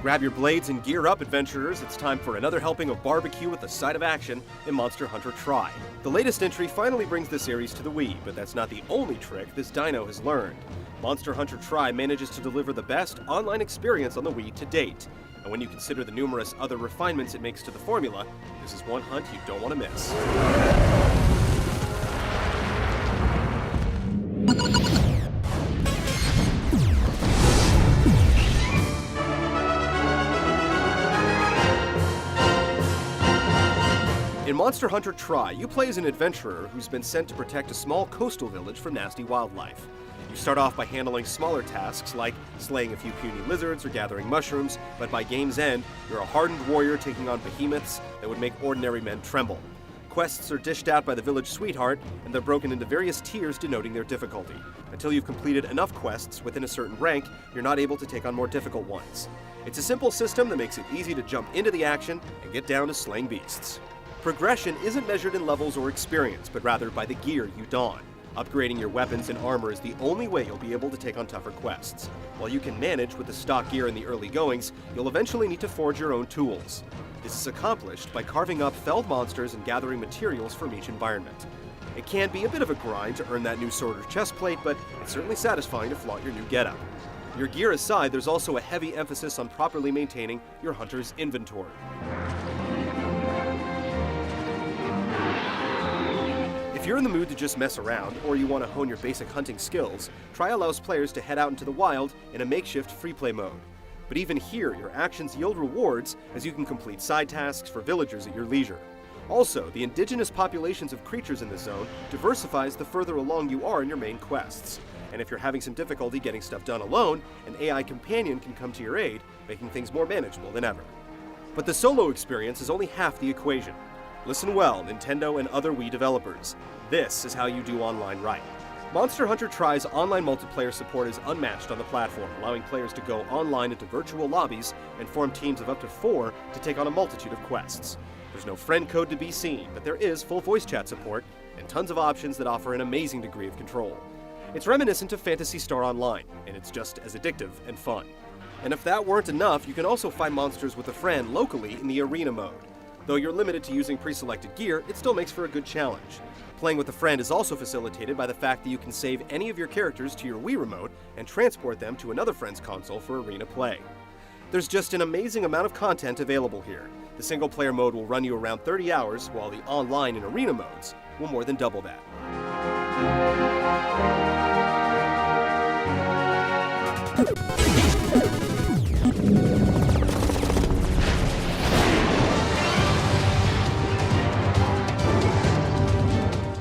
Grab your blades and gear up, adventurers. It's time for another helping of barbecue with a side of action in Monster Hunter Tri. The latest entry finally brings the series to the Wii, but that's not the only trick this dino has learned. Monster Hunter Tri manages to deliver the best online experience on the Wii to date. And when you consider the numerous other refinements it makes to the formula, this is one hunt you don't want to miss. In Monster Hunter Tri, you play as an adventurer who's been sent to protect a small coastal village from nasty wildlife. You start off by handling smaller tasks like slaying a few puny lizards or gathering mushrooms, but by game's end, you're a hardened warrior taking on behemoths that would make ordinary men tremble. Quests are dished out by the village sweetheart, and they're broken into various tiers denoting their difficulty. Until you've completed enough quests within a certain rank, you're not able to take on more difficult ones. It's a simple system that makes it easy to jump into the action and get down to slaying beasts. Progression isn't measured in levels or experience, but rather by the gear you don. Upgrading your weapons and armor is the only way you'll be able to take on tougher quests. While you can manage with the stock gear in the early goings, you'll eventually need to forge your own tools. This is accomplished by carving up felled monsters and gathering materials from each environment. It can be a bit of a grind to earn that new sword or chest plate, but it's certainly satisfying to flaunt your new getup. Your gear aside, there's also a heavy emphasis on properly maintaining your hunter's inventory. If you're in the mood to just mess around, or you want to hone your basic hunting skills, Tri allows players to head out into the wild in a makeshift free-play mode. But even here, your actions yield rewards as you can complete side tasks for villagers at your leisure. Also, the indigenous populations of creatures in this zone diversifies the further along you are in your main quests. And if you're having some difficulty getting stuff done alone, an AI companion can come to your aid, making things more manageable than ever. But the solo experience is only half the equation. Listen well, Nintendo and other Wii developers. This is how you do online right. Monster Hunter Tri's online multiplayer support is unmatched on the platform, allowing players to go online into virtual lobbies and form teams of up to 4 to take on a multitude of quests. There's no friend code to be seen, but there is full voice chat support and tons of options that offer an amazing degree of control. It's reminiscent of Phantasy Star Online, and it's just as addictive and fun. And if that weren't enough, you can also find monsters with a friend locally in the arena mode. Though you're limited to using pre-selected gear, it still makes for a good challenge. Playing with a friend is also facilitated by the fact that you can save any of your characters to your Wii remote and transport them to another friend's console for arena play. There's just an amazing amount of content available here. The single-player mode will run you around 30 hours, while the online and arena modes will more than double that.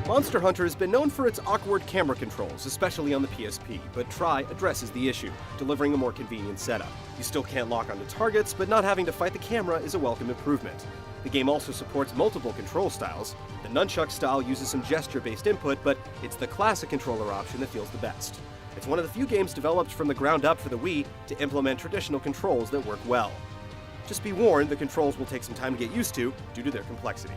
Monster Hunter has been known for its awkward camera controls, especially on the PSP, but Tri addresses the issue, delivering a more convenient setup. You still can't lock onto targets, but not having to fight the camera is a welcome improvement. The game also supports multiple control styles. The nunchuck style uses some gesture-based input, but it's the classic controller option that feels the best. It's one of the few games developed from the ground up for the Wii to implement traditional controls that work well. Just be warned, the controls will take some time to get used to due to their complexity.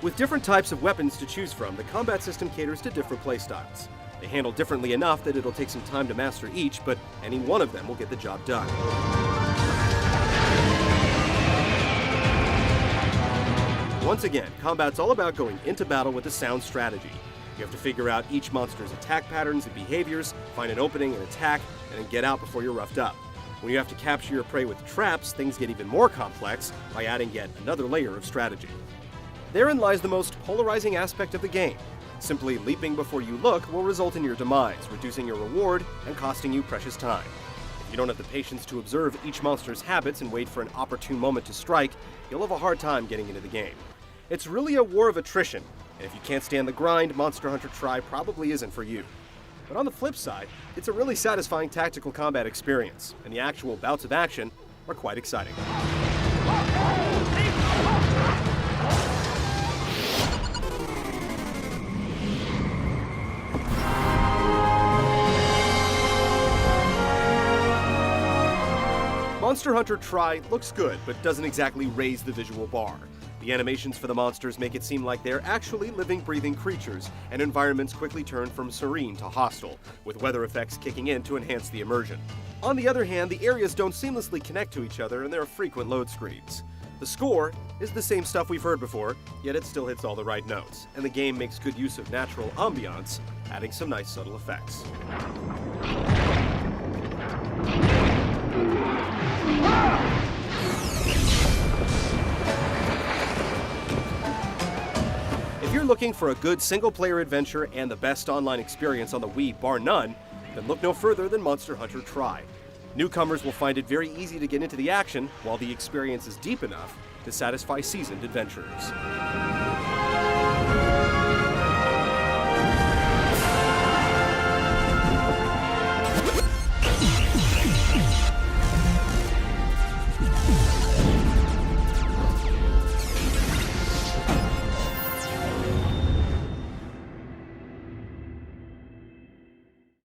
With different types of weapons to choose from, the combat system caters to different playstyles. They handle differently enough that it'll take some time to master each, but any one of them will get the job done. Once again, combat's all about going into battle with a sound strategy. You have to figure out each monster's attack patterns and behaviors, find an opening and attack, and then get out before you're roughed up. When you have to capture your prey with traps, things get even more complex by adding yet another layer of strategy. Therein lies the most polarizing aspect of the game. Simply leaping before you look will result in your demise, reducing your reward and costing you precious time. If you don't have the patience to observe each monster's habits and wait for an opportune moment to strike, you'll have a hard time getting into the game. It's really a war of attrition, and if you can't stand the grind, Monster Hunter Tri probably isn't for you. But on the flip side, it's a really satisfying tactical combat experience, and the actual bouts of action are quite exciting. Monster Hunter Tri looks good, but doesn't exactly raise the visual bar. The The animations for the monsters make it seem like they're actually living, breathing creatures, and environments quickly turn from serene to hostile, with weather effects kicking in to enhance the immersion. On the other hand, the areas don't seamlessly connect to each other and there are frequent load screens. The score is the same stuff we've heard before, yet it still hits all the right notes, and the game makes good use of natural ambiance, adding some nice subtle effects. If you're looking for a good single-player adventure and the best online experience on the Wii, bar none, then look no further than Monster Hunter Tri. Newcomers will find it very easy to get into the action, while the experience is deep enough to satisfy seasoned adventurers.